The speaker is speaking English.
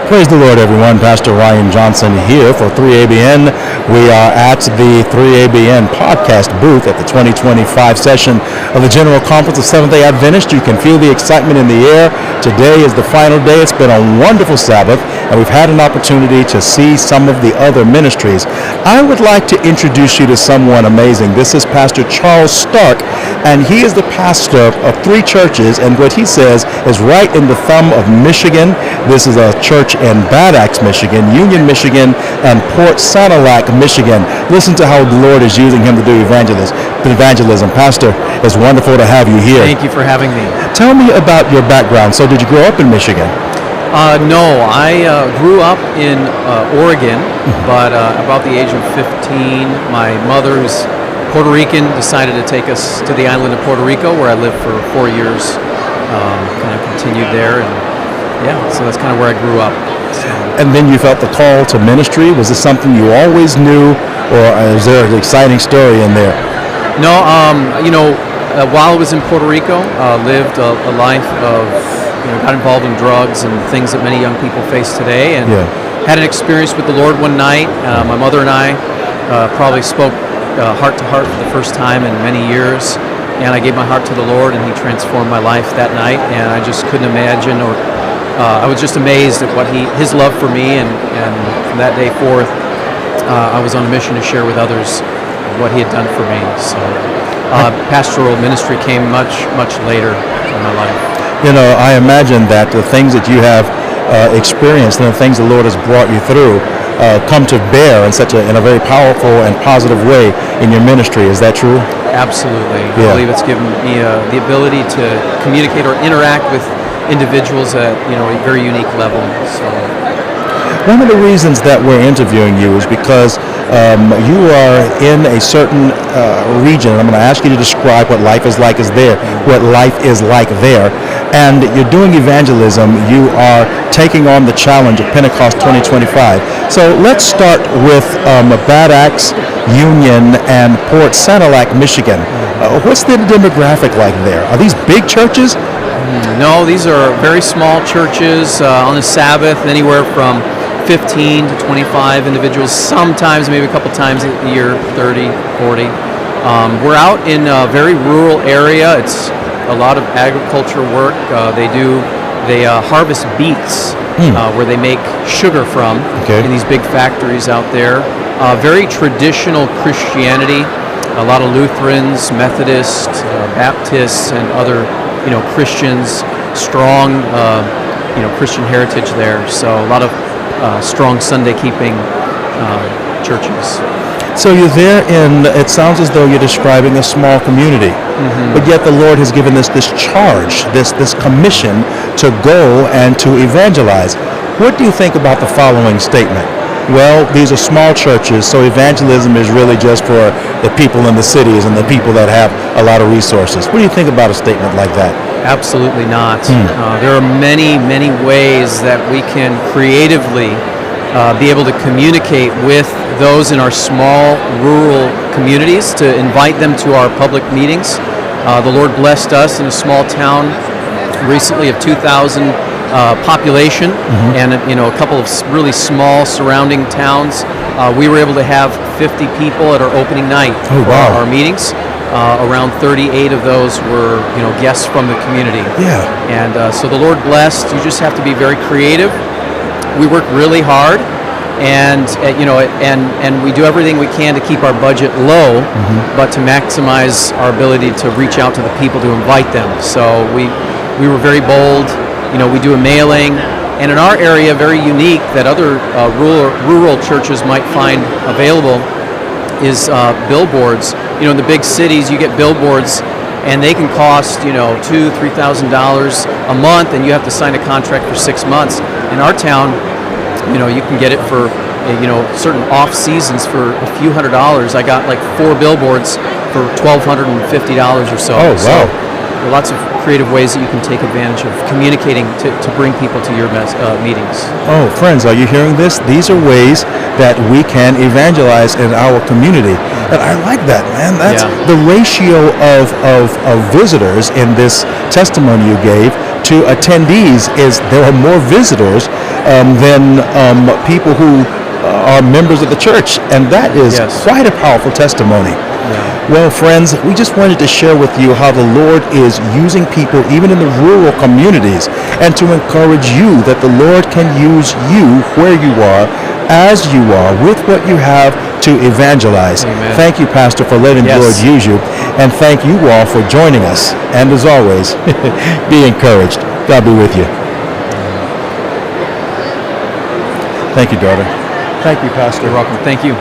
Praise the Lord, everyone. Pastor Ryan Johnson here for 3ABN. We are at the 3ABN podcast booth at the 2025 session of the General Conference of Seventh-day Adventists. You can feel the excitement in the air. Today is the final day. It's been a wonderful Sabbath, and we've had an opportunity to see some of the other ministries. I would like to introduce you to someone amazing. This is Pastor Charles Stark, and he is the pastor of three churches, and what he says is right in the thumb of Michigan. This is a church in Bad Axe, Michigan, Union, Michigan, and Port Sanilac, Michigan. Listen to how the Lord is using him to do evangelism. Pastor, it's wonderful to have you here. Thank you for having me. Tell me about your background. So did you grow up in Michigan? No, I grew up in Oregon, but about the age of 15, my mother, who's Puerto Rican, decided to take us to the island of Puerto Rico, where I lived for 4 years. Kind of continued there, and so that's kind of where I grew up. So. And then you felt the call to ministry. Was this something you always knew, or is there an exciting story in there? No, while I was in Puerto Rico, lived a life of, got involved in drugs and things that many young people face today, and had an experience with the Lord one night. My mother and I probably spoke heart to heart for the first time in many years, and I gave my heart to the Lord, and He transformed my life that night, and I just couldn't imagine, or I was just amazed at His love for me, and from that day forth, I was on a mission to share with others what He had done for me. So pastoral ministry came much, much later in my life. I imagine that the things that you have experienced and the things the Lord has brought you through come to bear in a very powerful and positive way in your ministry. Is that true? Absolutely. I believe it's given me the ability to communicate or interact with individuals at a very unique level. So. One of the reasons that we're interviewing you is because you are in a certain region. I'm going to ask you to describe what life is like there. And you're doing evangelism. You are taking on the challenge of Pentecost 2025. So let's start with Bad Axe, Union, and Port Sanilac, Michigan. What's the demographic like there? Are these big churches? No, these are very small churches on the Sabbath, anywhere from 15 to 25 individuals, sometimes maybe a couple times a year, 30, 40. We're out in a very rural area. It's a lot of agriculture work. They harvest beets where they make sugar from in these big factories out there. Very traditional Christianity, a lot of Lutherans, Methodists, Baptists, and other Christians, strong Christian heritage there. So a lot of strong Sunday-keeping churches. So you're there it sounds as though you're describing a small community, but yet the Lord has given us this charge, this commission to go and to evangelize. What do you think about the following statement? Well, these are small churches, so evangelism is really just for the people in the cities and the people that have a lot of resources. What do you think about a statement like that? Absolutely not. There are many, many ways that we can creatively be able to communicate with those in our small rural communities, to invite them to our public meetings. The Lord blessed us in a small town recently of 2,000 population, and a couple of really small surrounding towns. We were able to have 50 people at our opening night for our meetings. Around 38 of those were guests from the community. And so the Lord blessed. You just have to be very creative. We work really hard, and and we do everything we can to keep our budget low, but to maximize our ability to reach out to the people, to invite them. So we were very bold. We do a mailing, and in our area, very unique that other rural churches might find available is billboards. In the big cities, you get billboards, and they can cost $2,000, $3,000 a month, and you have to sign a contract for 6 months. In our town, you can get it for certain off seasons for a few $100s. I got like 4 billboards for $1,250 or so. Oh, wow. So there are lots of creative ways that you can take advantage of communicating to bring people to your meetings. Oh, friends, are you hearing this? These are ways that we can evangelize in our community. And I like that, man. That's the ratio of visitors in this testimony you gave to attendees is there are more visitors than people who are members of the church. And that is Yes. quite a powerful testimony. Well, friends, we just wanted to share with you how the Lord is using people even in the rural communities, and to encourage you that the Lord can use you where you are, as you are, with what you have to evangelize. Amen. Thank you, Pastor, for letting the Yes. Lord use you, and thank you all for joining us. And as always, be encouraged. God be with you. Thank you, daughter. Thank you, Pastor. You're welcome. Thank you.